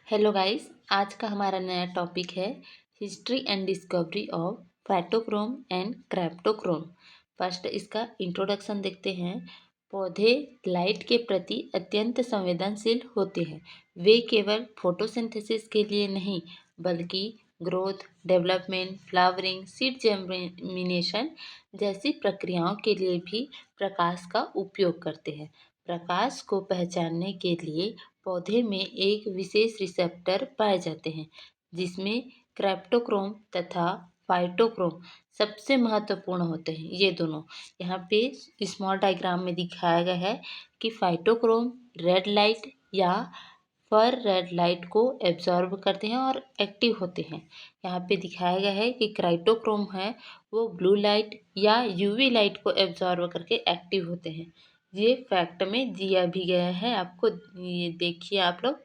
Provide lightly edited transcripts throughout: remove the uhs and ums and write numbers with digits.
Hello guys, आज का हमारा नया टॉपिक है history and discovery of phytochrome and cryptochrome. First इसका इंट्रोडक्शन देखते हैं। पौधे लाइट के प्रति अत्यंत संवेदनशील होते हैं। वे केवल फोटोसिंथेसिस के लिए नहीं बल्कि growth, development, flowering, seed germination जैसी प्रक्रियाओं के लिए भी प्रकाश का उपयोग करते हैं। प्रकाश को पहचानने के लिए पौधे में एक विशेष रिसेप्टर पाए जाते हैं जिसमें क्रेप्टोक्रोम तथा फाइटोक्रोम सबसे महत्वपूर्ण होते हैं। ये दोनों यहाँ पे स्मॉल डायग्राम में दिखाया गया है कि फाइटोक्रोम रेड लाइट या फर रेड लाइट को एब्जॉर्ब करते हैं और एक्टिव होते हैं। यहाँ पे दिखाया गया है कि क्राइटोक्रोम है वो ब्लू लाइट या यूवी लाइट को एब्जॉर्ब करके एक्टिव होते हैं। ये फैक्ट में दिया भी गया है, आपको ये देखिए आप लोग।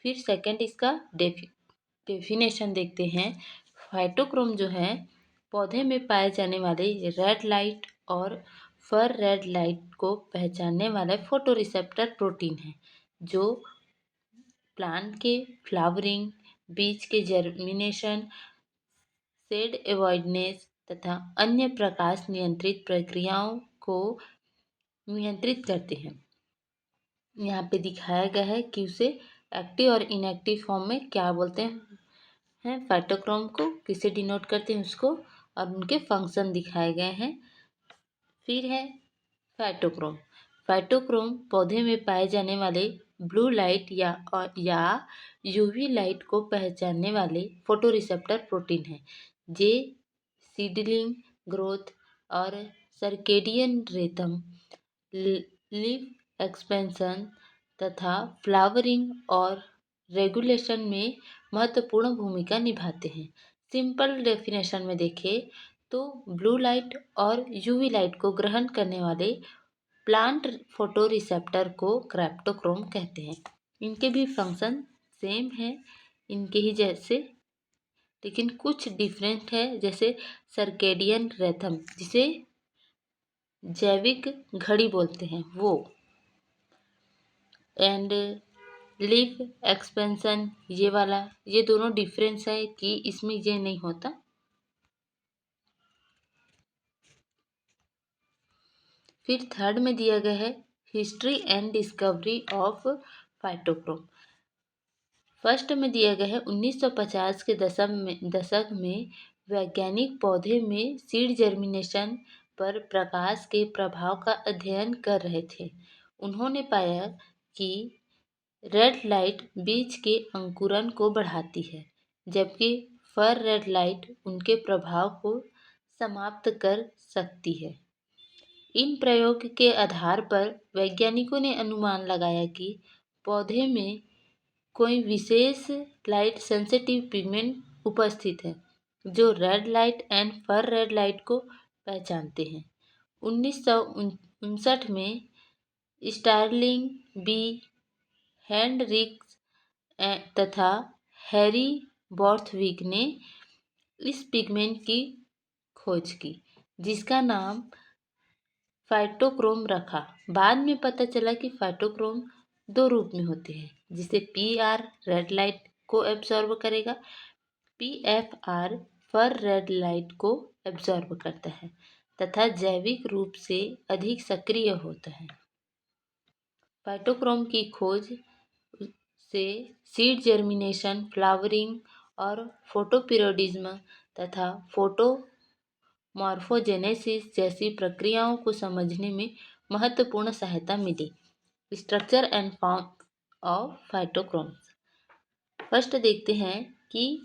फिर सेकंड इसका डेफिनेशन देखते हैं। फाइटोक्रोम जो है पौधे में पाए जाने वाले रेड लाइट और फर रेड लाइट को पहचानने वाला फोटो रिसेप्टर प्रोटीन है जो प्लांट के फ्लावरिंग, बीज के जर्मिनेशन, शेड अवॉइडनेस तथा अन्य प्रकाश नियंत्रित प्रक्रियाओं को नियंत्रित करते हैं। यहाँ पे दिखाया गया है कि उसे एक्टिव और इनएक्टिव फॉर्म में क्या बोलते हैं। फाइटोक्रोम को किसे डिनोट करते हैं उसको, और उनके फंक्शन दिखाए गए हैं। फिर है फाइटोक्रोम। फाइटोक्रोम पौधे में पाए जाने वाले ब्लू लाइट या यूवी लाइट को पहचानने वाले फोटोरिसेप्टर प्रोटीन है। जे सीडलिंग ग्रोथ और सर्केडियन रिदम, लीफ एक्सपेंशन तथा फ्लावरिंग और रेगुलेशन में महत्वपूर्ण भूमिका निभाते हैं। सिंपल डेफिनेशन में देखें तो ब्लू लाइट और यूवी लाइट को ग्रहण करने वाले प्लांट फोटो रिसेप्टर को क्रेप्टोक्रोम कहते हैं। इनके भी फंक्शन सेम है इनके ही जैसे, लेकिन कुछ डिफरेंट है। जैसे सर्केडियन रिदम जिसे जैविक घड़ी बोलते हैं वो, एंड लीफ एक्सपेंशन ये वाला, ये दोनों डिफरेंस है कि इसमें ये नहीं होता। फिर थर्ड में दिया गया है history and discovery of phytochrome. First में दिया गया है 1950 के दशक में वैज्ञानिक पौधे में सीड जर्मिनेशन पर प्रकाश के प्रभाव का अध्ययन कर रहे थे। उन्होंने पाया कि रेड लाइट बीज के अंकुरन को बढ़ाती है जबकि फर रेड लाइट उनके प्रभाव को समाप्त कर सकती है। इन प्रयोग के आधार पर वैज्ञानिकों ने अनुमान लगाया कि पौधे में कोई विशेष लाइट सेंसिटिव पिगमेंट उपस्थित है जो red light and far red light को पहचानते हैं। 1959 में स्टार्लिंग बी हेनरिक्स तथा हैरी बॉर्थविक ने इस पिगमेंट की खोज की जिसका नाम फाइटोक्रोम रखा। बाद में पता चला कि फाइटोक्रोम दो रूप में होते हैं जिसे पीआर रेड लाइट को एब्जॉर्ब करेगा, पीएफआर फर रेड लाइट को एब्जॉर्ब करता है तथा जैविक रूप से अधिक सक्रिय होता है। फाइटोक्रोम की खोज से सीड जर्मिनेशन, फ्लावरिंग और फोटोपिरोडिज्म तथा फोटोमॉर्फोजेनेसिस जैसी प्रक्रियाओं को समझने में महत्वपूर्ण सहायता मिली। Structure and form of phytochromes. First देखते हैं कि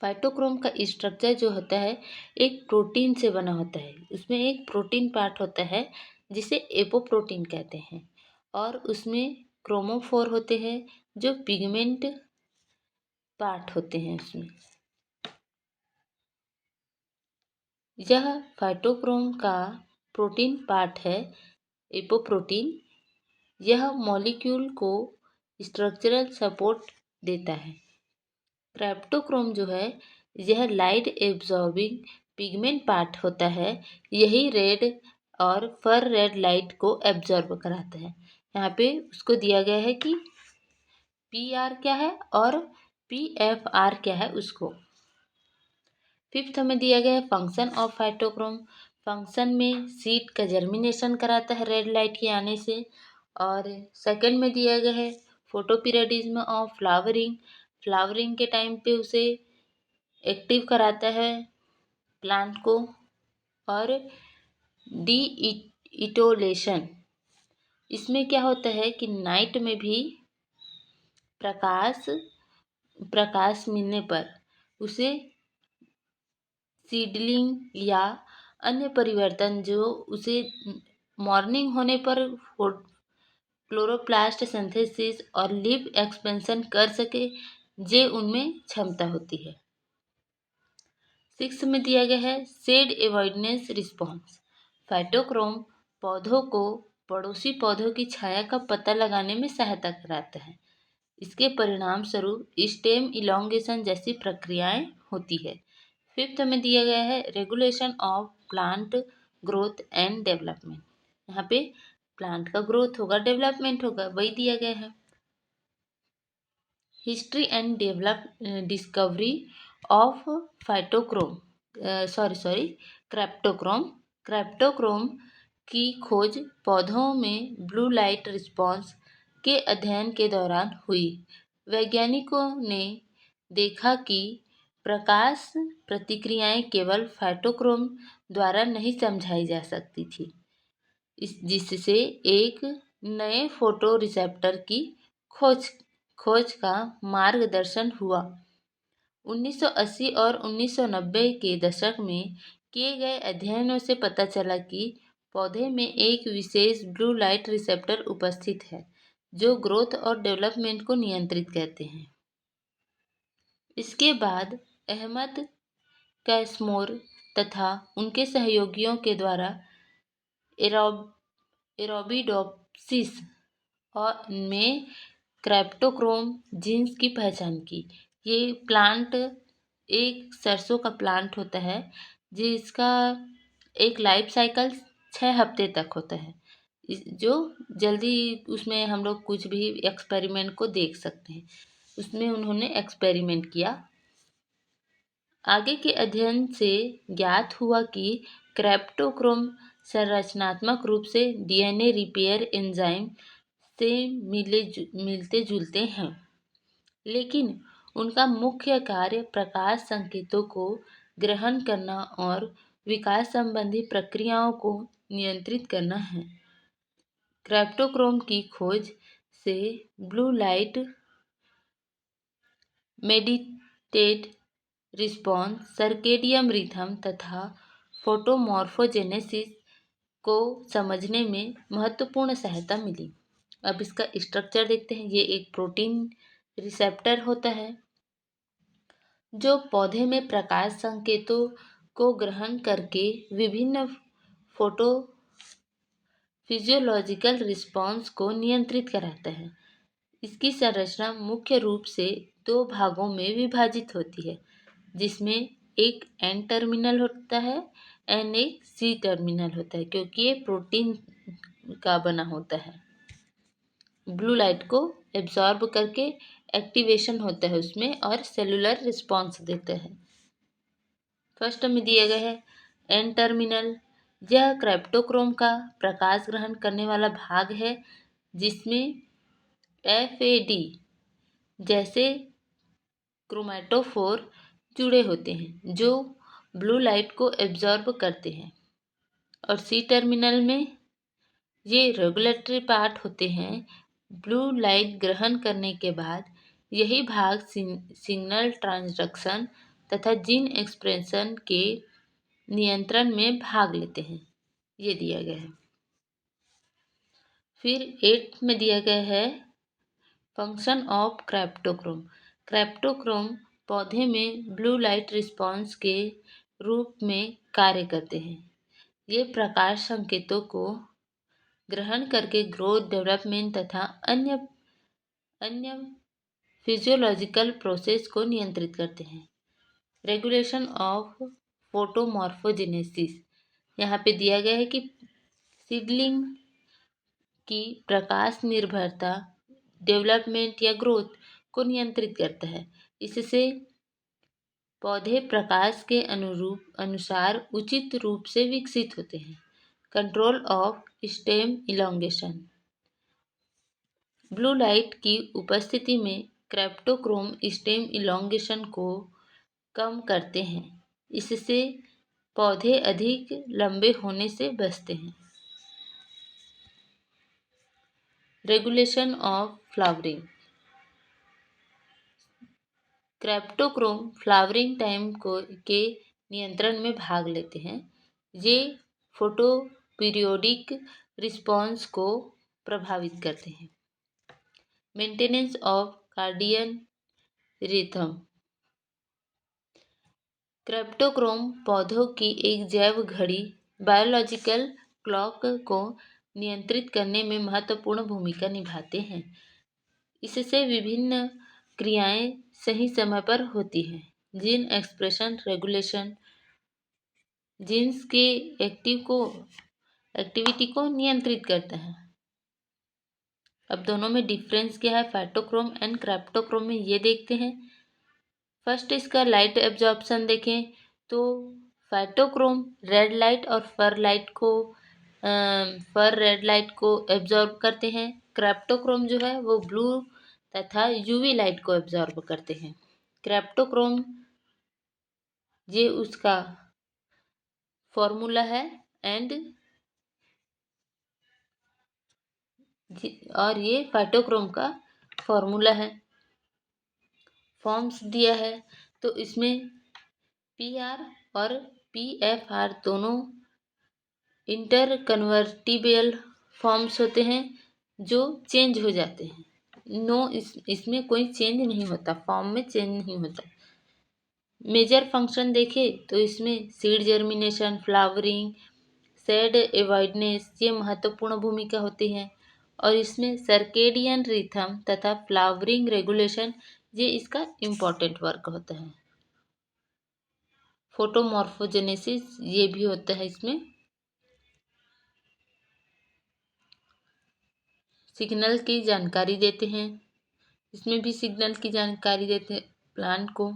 फाइटोक्रोम का स्ट्रक्चर जो होता है एक प्रोटीन से बना होता है। उसमें एक प्रोटीन पार्ट होता है जिसे एपोप्रोटीन कहते हैं और उसमें क्रोमोफोर होते हैं जो पिगमेंट पार्ट होते हैं उसमें। यह फाइटोक्रोम का प्रोटीन पार्ट है एपोप्रोटीन। यह मॉलिक्यूल को स्ट्रक्चरल सपोर्ट देता है। क्रेप्टोक्रोम जो है यह लाइट एब्जॉर्बिंग पिगमेंट पार्ट होता है। यही रेड और फर रेड लाइट को एब्जॉर्ब कराता है। यहाँ पे उसको दिया गया है कि PR क्या है और PFR क्या है उसको। फिफ्थ में दिया गया है फंक्शन ऑफ फाइटोक्रोम। फंक्शन में सीड का जर्मिनेशन कराता है रेड लाइट के आने से। और सेकंड में दिया गया है फोटोपीरियडिज्म ऑफ फ्लावरिंग। फ्लावरिंग के टाइम पे उसे एक्टिव कराता है प्लांट को। और डी इटोलेशन, इसमें क्या होता है कि नाइट में भी प्रकाश प्रकाश मिलने पर उसे सीडलिंग या अन्य परिवर्तन जो उसे मॉर्निंग होने पर क्लोरोप्लास्ट सिंथेसिस और लीफ एक्सपेंशन कर सके, जे उनमें क्षमता होती है। सिक्स में दिया गया है शेड एवॉइडेंस रिस्पॉन्स। फाइटोक्रोम पौधों को पड़ोसी पौधों की छाया का पता लगाने में सहायता कराता है। इसके परिणाम स्वरूप स्टेम इलोंगेशन जैसी प्रक्रियाएं होती है। फिफ्थ में दिया गया है regulation of plant growth and development. यहाँ पे प्लांट का ग्रोथ होगा, डेवलपमेंट होगा, वही दिया गया है। History and discovery of phytochrome cryptochrome. Cryptochrome की खोज पौधों में ब्लू लाइट रिस्पॉन्स के अध्ययन के दौरान हुई। वैज्ञानिकों ने देखा कि प्रकाश प्रतिक्रियाएं केवल फाइटोक्रोम द्वारा नहीं समझाई जा सकती थी, जिससे एक नए फोटो रिसेप्टर की खोज खोज का मार्गदर्शन हुआ। 1980 और 1990 के दशक में किए गए अध्ययनों से पता चला कि पौधे में एक विशेष ब्लू लाइट रिसेप्टर उपस्थित है जो ग्रोथ और डेवलपमेंट को नियंत्रित करते हैं। इसके बाद अहमद कैसमोर तथा उनके सहयोगियों के द्वारा एरोबिडोप्सिस और में क्रेप्टोक्रोम जीन्स की पहचान की। ये प्लांट एक सरसों का प्लांट होता है जिसका एक लाइफ साइकिल 6 हफ्ते तक होता है, जो जल्दी उसमें हम लोग कुछ भी एक्सपेरिमेंट को देख सकते हैं। उसमें उन्होंने एक्सपेरिमेंट किया। आगे के अध्ययन से ज्ञात हुआ कि क्रेप्टोक्रोम संरचनात्मक रूप से डीएनए रिपेयर एंजाइम से मिलते जुलते हैं, लेकिन उनका मुख्य कार्य प्रकाश संकेतों को ग्रहण करना और विकास संबंधी प्रक्रियाओं को नियंत्रित करना है। क्रेप्टोक्रोम की खोज से blue light meditate response, circadian rhythm तथा फोटोमॉर्फोजेनेसिस को समझने में महत्वपूर्ण सहायता मिली। अब इसका स्ट्रक्चर देखते हैं। ये एक प्रोटीन रिसेप्टर होता है जो पौधे में प्रकाश संकेतों को ग्रहण करके विभिन्न फोटो फिजियोलॉजिकल रिस्पॉन्स को नियंत्रित कराता है। इसकी संरचना मुख्य रूप से 2 भागों में विभाजित होती है, जिसमें एक एन टर्मिनल होता है एंड एक सी टर्मिनल होता है, क्योंकि ये प्रोटीन का बना होता है। ब्लू लाइट को एब्जॉर्ब करके एक्टिवेशन होता है उसमें और सेलुलर रिस्पॉन्स देता है। फर्स्ट में दिया गया है एन टर्मिनल। यह क्रेप्टोक्रोम का प्रकाश ग्रहण करने वाला भाग है जिसमें FAD जैसे क्रोमैटोफोर जुड़े होते हैं जो ब्लू लाइट को एब्जॉर्ब करते हैं। और सी टर्मिनल में ये रेगुलेटरी पार्ट होते हैं। ब्लू लाइट ग्रहण करने के बाद यही भाग सिग्नल ट्रांसडक्शन तथा जीन एक्सप्रेशन के नियंत्रण में भाग लेते हैं। ये दिया गया है। फिर 8 में दिया गया है फंक्शन ऑफ क्रेप्टोक्रोम। क्रेप्टोक्रोम पौधे में ब्लू लाइट रिस्पॉन्स के रूप में कार्य करते हैं। ये प्रकाश संकेतों को ग्रहण करके ग्रोथ, डेवलपमेंट तथा अन्य फिजियोलॉजिकल प्रोसेस को नियंत्रित करते हैं। Regulation of photomorphogenesis. यहाँ पे दिया गया है कि सीडलिंग की प्रकाश निर्भरता, डेवलपमेंट या ग्रोथ को नियंत्रित करता है। इससे पौधे प्रकाश के अनुसार उचित रूप से विकसित होते हैं। Control of stem elongation. Blue light की उपस्थिति में क्रेप्टोक्रोम स्टेम इलोंगेशन को कम करते हैं। इससे पौधे अधिक लंबे होने से बचते हैं। Regulation of flowering. Cryptochrome flowering time के नियंत्रण में भाग लेते हैं। ये फोटो पीरियोडिक रिस्पॉन्स को प्रभावित करते हैं। Maintenance of circadian rhythm. Cryptochrome पौधों की एक जैव घड़ी बायोलॉजिकल क्लॉक को नियंत्रित करने में महत्वपूर्ण भूमिका निभाते हैं। इससे विभिन्न क्रियाएं सही समय पर होती हैं। जीन एक्सप्रेशन रेगुलेशन जीन्स के एक्टिविटी को नियंत्रित करता है। अब दोनों में डिफरेंस क्या है फाइटोक्रोम एंड क्रेप्टोक्रोम में, ये देखते हैं। फर्स्ट इसका लाइट एब्जॉर्प्शन देखें तो फाइटोक्रोम रेड लाइट और फर रेड लाइट को एब्जॉर्ब करते हैं। क्रेप्टोक्रोम जो है वो ब्लू तथा यूवी लाइट को एब्जॉर्ब करते हैं। क्रेप्टोक्रोम ये उसका फॉर्मूला है और ये फाइटोक्रोम का फॉर्मूला है। फॉर्म्स दिया है तो इसमें PR और PFR दोनों इंटर कन्वर्टिबल फॉर्म्स होते हैं जो चेंज हो जाते हैं। इसमें कोई चेंज नहीं होता, फॉर्म में चेंज नहीं होता। मेजर फंक्शन देखें तो इसमें seed germination, flowering, shade avoidance ये महत्वपूर्ण भूमिका होती है। और इसमें सर्केडियन रिथम तथा फ्लावरिंग रेगुलेशन ये इसका इम्पॉर्टेंट वर्क होता है। फोटोमॉर्फोजेनेसिस ये भी होता है इसमें। सिग्नल की जानकारी देते हैं, इसमें भी सिग्नल की जानकारी देते हैं प्लांट को।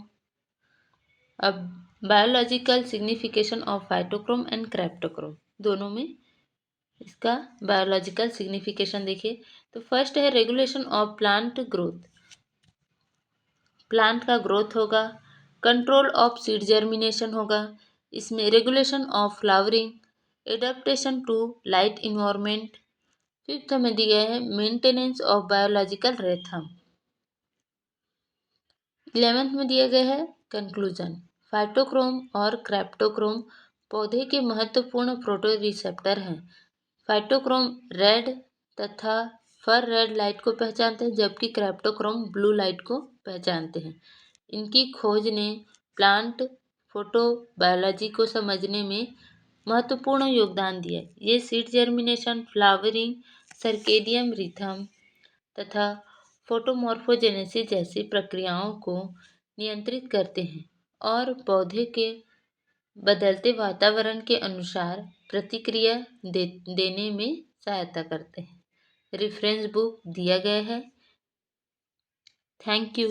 अब biological signification of phytochrome and cryptochrome, दोनों में इसका बायोलॉजिकल सिग्निफिकेशन देखिए तो फर्स्ट है regulation of plant growth. Plant का ग्रोथ होगा। कंट्रोल ऑफ सीड जर्मिनेशन होगा। इसमें regulation of flowering, adaptation to light environment. Fifth में दिया है maintenance of biological rhythm. 11th में दिया गया है कंक्लूजन। फाइटोक्रोम और क्रेप्टोक्रोम पौधे के महत्वपूर्ण फोटो रिसेप्टर हैं। फाइटोक्रोम रेड तथा फर रेड लाइट को पहचानते हैं, जबकि क्रेप्टोक्रोम ब्लू लाइट को पहचानते हैं। इनकी खोज ने प्लांट फोटोबायोलॉजी को समझने में महत्वपूर्ण योगदान दिया। ये seed germination, flowering, circadian rhythm तथा फोटोमॉर्फोजेनेसिस जैसी प्रक्रियाओं को नियंत्रित करते हैं और पौधे के बदलते वातावरण के अनुसार प्रतिक्रिया देने में सहायता करते हैं। रेफरेंस बुक दिया गया है। Thank you.